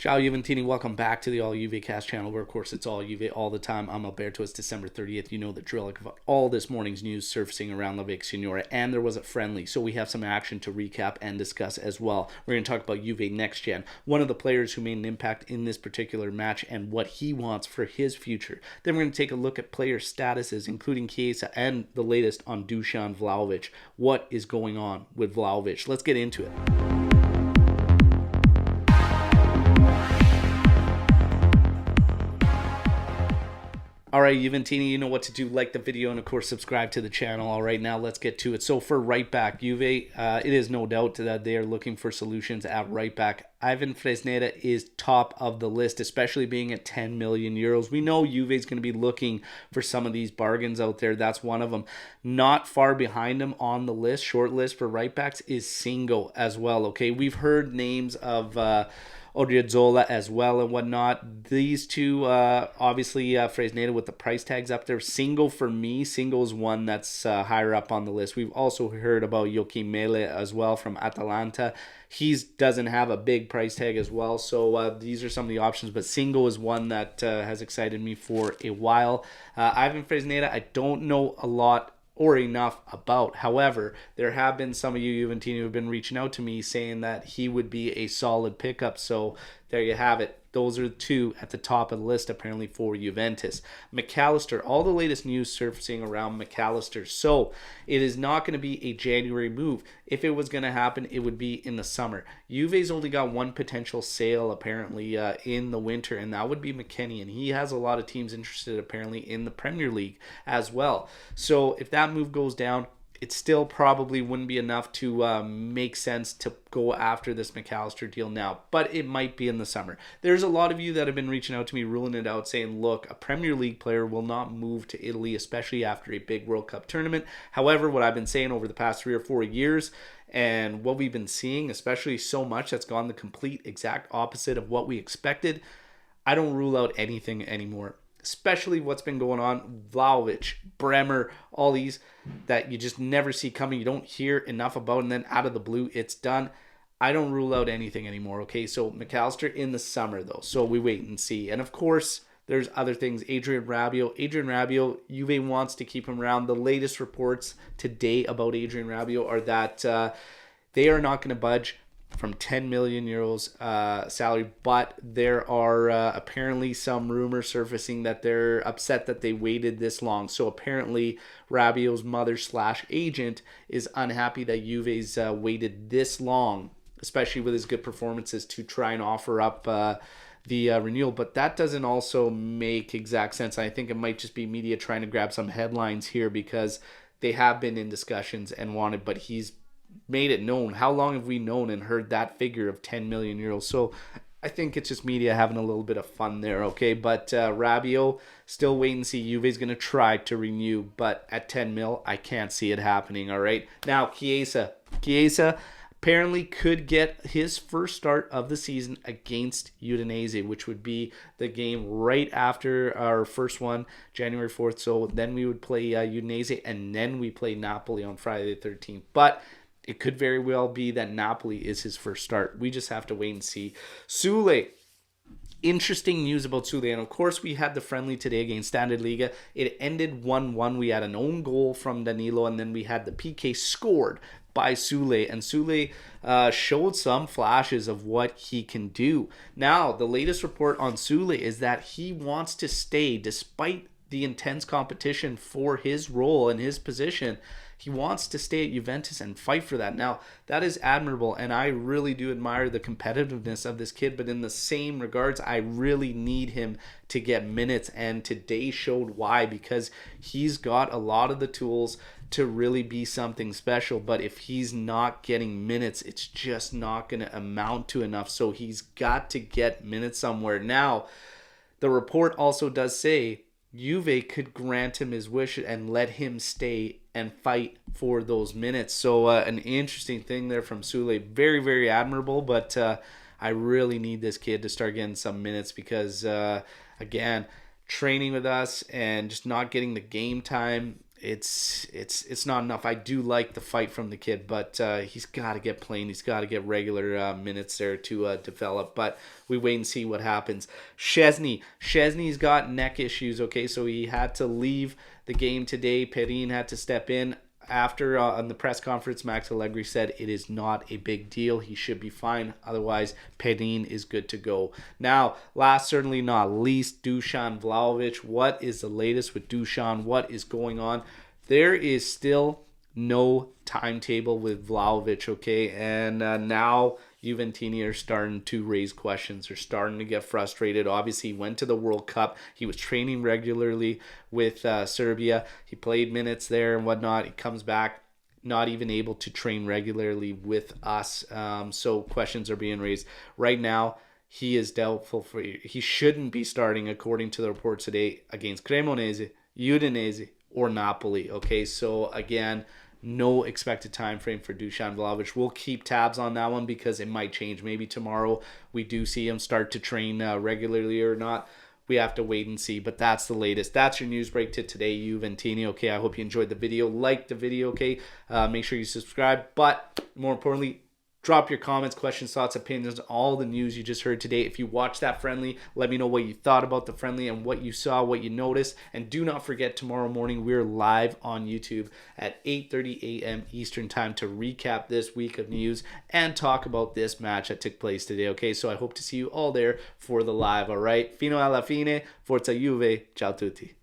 Ciao Juventini, welcome back to the All Juve Cast channel, where of course it's all Juve all the time. I'm Alberto. It's December 30th. You know the drill. About all this morning's news surfacing around La Vecchia Signora, and there was a friendly, so we have some action to recap and discuss as well. We're going to talk about Juve next gen, one of the players who made an impact in this particular match and what he wants for his future. Then we're going to take a look at player statuses, including Chiesa, and the latest on Dusan Vlahovic. What is going on with Vlahovic? Let's get into it. Alright, Juventini, you know what to do. Like the video and, of course, subscribe to the channel. Alright, now let's get to it. So for right back, Juve, it is no doubt that they are looking for solutions at right back. Ivan Fresneda is top of the list, especially being at 10 million euros. We know Juve is going to be looking for some of these bargains out there. That's one of them. Not far behind him on the list, short list for right backs, is Singo as well. Okay, we've heard names of Odriozola as well and whatnot. These two, obviously Fresneda with the price tags up there. Singo for me, Singo is one that's higher up on the list. We've also heard about Joachim Mele as well from Atalanta. He doesn't have a big price tag as well, so these are some of the options, but Singo is one that has excited me for a while. Ivan Fresneda, I don't know a lot or enough about. However, there have been some of you Juventini who have been reaching out to me saying that he would be a solid pickup. So there you have it. Those are the two at the top of the list apparently for Juventus. McAllister, all the latest news surfacing around McAllister. So it is not going to be a January move. If it was going to happen, it would be in the summer. Juve's only got one potential sale apparently in the winter, and that would be McKennie. And he has a lot of teams interested apparently in the Premier League as well. So if that move goes down, it still probably wouldn't be enough to make sense to go after this McAllister deal now, but it might be in the summer. There's a lot of you that have been reaching out to me, ruling it out, saying, look, a Premier League player will not move to Italy, especially after a big World Cup tournament. However, what I've been saying over the past 3 or 4 years, and what we've been seeing, especially so much that's gone the complete exact opposite of what we expected, I don't rule out anything anymore. Especially what's been going on, Vlahovic, Bremer, all these that you just never see coming. You don't hear enough about, and then out of the blue, it's done. I don't rule out anything anymore, okay? So McAllister in the summer, though, so we wait and see. And, of course, there's other things. Adrien Rabiot, Juve wants to keep him around. The latest reports today about Adrien Rabiot are that they are not going to budge from 10 million euros salary, but there are apparently some rumors surfacing that they're upset that they waited this long. So apparently Rabiot's mother/agent is unhappy that Juve's waited this long, especially with his good performances, to try and offer up the renewal. But that doesn't also make exact sense. I think it might just be media trying to grab some headlines here, because they have been in discussions and wanted, but he's made it known. How long have we known and heard that figure of 10 million euros? So I think it's just media having a little bit of fun there, okay? But Rabiot, still wait and see. Juve's going to try to renew, but at 10 mil, I can't see it happening, all right? Now, Chiesa apparently could get his first start of the season against Udinese, which would be the game right after our first one, January 4th. So then we would play Udinese, and then we play Napoli on Friday the 13th. But it could very well be that Napoli is his first start. We just have to wait and see. Soule. Interesting news about Soule. And of course, we had the friendly today against Standard Liga. It ended 1-1. We had an own goal from Danilo, and then we had the PK scored by Soule. And Soule showed some flashes of what he can do. Now, the latest report on Soule is that he wants to stay despite the intense competition for his role and his position. He wants to stay at Juventus and fight for that. Now, that is admirable, and I really do admire the competitiveness of this kid, but in the same regards, I really need him to get minutes, and today showed why, because he's got a lot of the tools to really be something special, but if he's not getting minutes, it's just not going to amount to enough, so he's got to get minutes somewhere. Now, the report also does say Juve could grant him his wish and let him stay and fight for those minutes. So an interesting thing there from Soule. Very, very admirable, but I really need this kid to start getting some minutes, because, again, training with us and just not getting the game time, it's not enough. I do like the fight from the kid, but he's got to get playing. He's got to get regular minutes there to develop. But we wait and see what happens. Szczesny's got neck issues. Okay, so he had to leave the game today. Perin had to step in. After on the press conference, Max Allegri said it is not a big deal. He should be fine. Otherwise, Perin is good to go. Now, last certainly not least, Dusan Vlahovic. What is the latest with Dusan? What is going on? There is still no timetable with Vlahovic, okay? And now Juventini are starting to raise questions. They're starting to get frustrated. Obviously, he went to the World Cup. He was training regularly with Serbia. He played minutes there and whatnot. He comes back, not even able to train regularly with us. So questions are being raised. Right now, he is doubtful for you. He shouldn't be starting, according to the report today, against Cremonese, Udinese, or Napoli. Okay, so again, no expected time frame for Dusan Vlahovic. We'll keep tabs on that one because it might change. Maybe tomorrow we do see him start to train regularly or not. We have to wait and see, but that's the latest. That's your news break to today, Juventini. Okay, I hope you enjoyed the video. Like the video, okay? Make sure you subscribe, but more importantly, drop your comments, questions, thoughts, opinions, all the news you just heard today. If you watched that friendly, let me know what you thought about the friendly and what you saw, what you noticed. And do not forget, tomorrow morning, we're live on YouTube at 8:30 a.m. Eastern Time to recap this week of news and talk about this match that took place today. Okay, so I hope to see you all there for the live, all right? Fino alla fine, Forza Juve, ciao tutti.